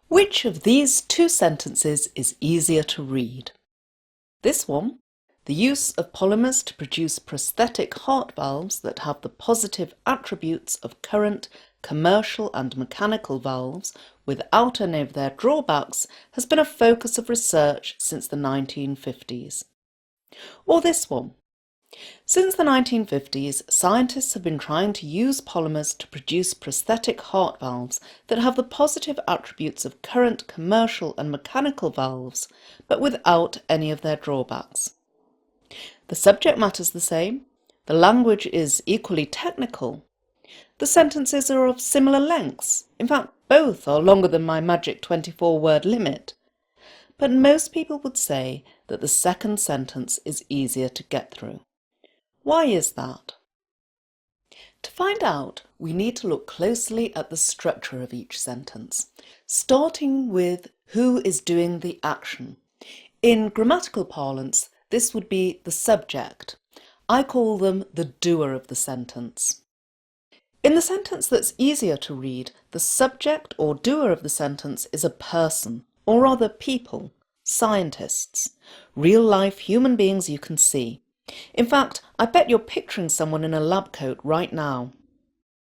Which of these two sentences is easier to read? This one, the use of polymers to produce prosthetic heart valves that have the positive attributes of current, commercial and mechanical valves without any of their drawbacks has been a focus of research since the 1950s. Or this one. Since the 1950s, scientists have been trying to use polymers to produce prosthetic heart valves that have the positive attributes of current commercial and mechanical valves, but without any of their drawbacks. The subject matter's the same, the language is equally technical, the sentences are of similar lengths, in fact both are longer than my magic 24-word limit, but most people would say that the second sentence is easier to get through. Why is that? To find out, we need to look closely at the structure of each sentence, starting with who is doing the action. In grammatical parlance, this would be the subject. I call them the doer of the sentence. In the sentence that's easier to read, the subject or doer of the sentence is a person, or rather people, scientists, real-life human beings you can see. In fact, I bet you're picturing someone in a lab coat right now.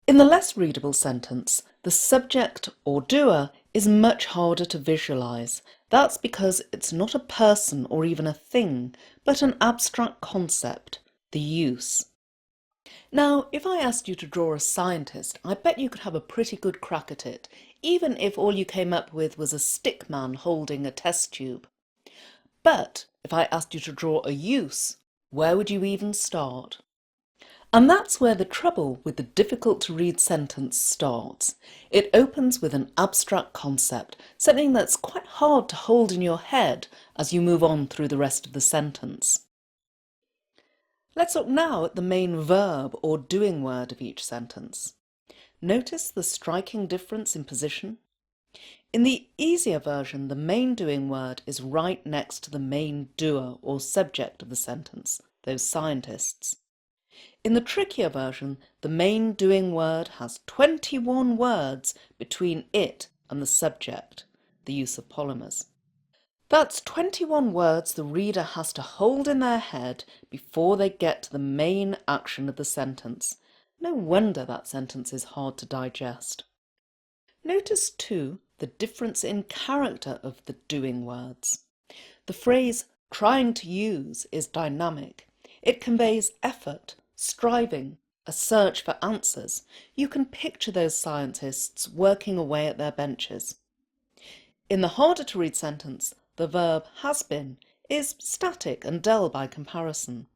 In the less readable sentence, the subject or doer is much harder to visualise. That's because it's not a person or even a thing, but an abstract concept, the use. Now, if I asked you to draw a scientist, I bet you could have a pretty good crack at it, even if all you came up with was a stick man holding a test tube. But if I asked you to draw a use, where would you even start? And that's where the trouble with the difficult-to-read sentence starts. It opens with an abstract concept, something that's quite hard to hold in your head as you move on through the rest of the sentence. Let's look now at the main verb or doing word of each sentence. Notice the striking difference in position. In the easier version, the main doing word is right next to the main doer or subject of the sentence, those scientists. In the trickier version, the main doing word has 21 words between it and the subject, the use of polymers. That's 21 words the reader has to hold in their head before they get to the main action of the sentence. No wonder that sentence is hard to digest. Notice too the difference in character of the doing words. The phrase trying to use is dynamic. It conveys effort, striving, a search for answers. You can picture those scientists working away at their benches. In the harder to read sentence, the verb has been is static and dull by comparison.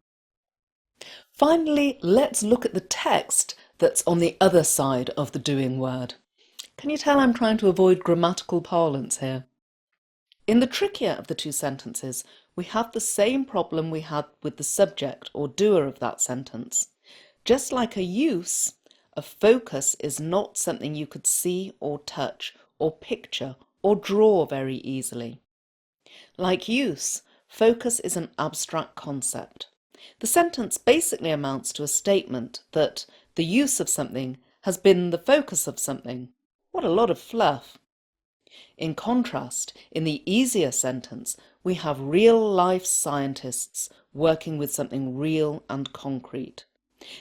Finally, let's look at the text that's on the other side of the doing word. Can you tell I'm trying to avoid grammatical parlance here? In the trickier of the two sentences, we have the same problem we had with the subject or doer of that sentence. Just like a use, a focus is not something you could see or touch or picture or draw very easily. Like use, focus is an abstract concept. The sentence basically amounts to a statement that the use of something has been the focus of something. What a lot of fluff. In contrast, in the easier sentence, we have real-life scientists working with something real and concrete.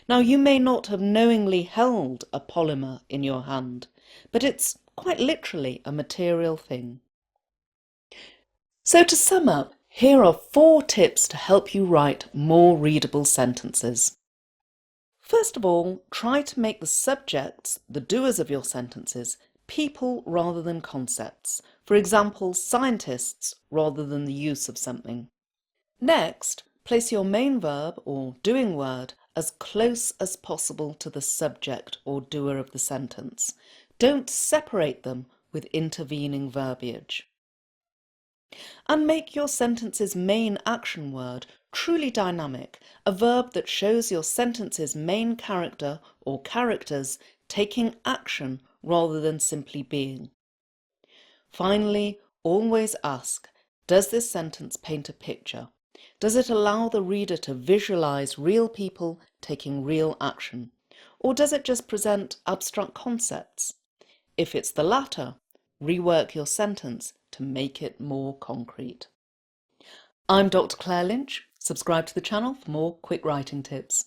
Now, you may not have knowingly held a polymer in your hand, but it's quite literally a material thing. So to sum up, here are 4 tips to help you write more readable sentences. First of all, try to make the subjects, the doers of your sentences, people rather than concepts. For example, scientists rather than the use of something. Next, place your main verb or doing word as close as possible to the subject or doer of the sentence. Don't separate them with intervening verbiage. And make your sentence's main action word truly dynamic, a verb that shows your sentence's main character or characters taking action rather than simply being. Finally, always ask, does this sentence paint a picture? Does it allow the reader to visualize real people taking real action? Or does it just present abstract concepts? If it's the latter, rework your sentence to make it more concrete. I'm Dr. Clare Lynch. Subscribe to the channel for more quick writing tips.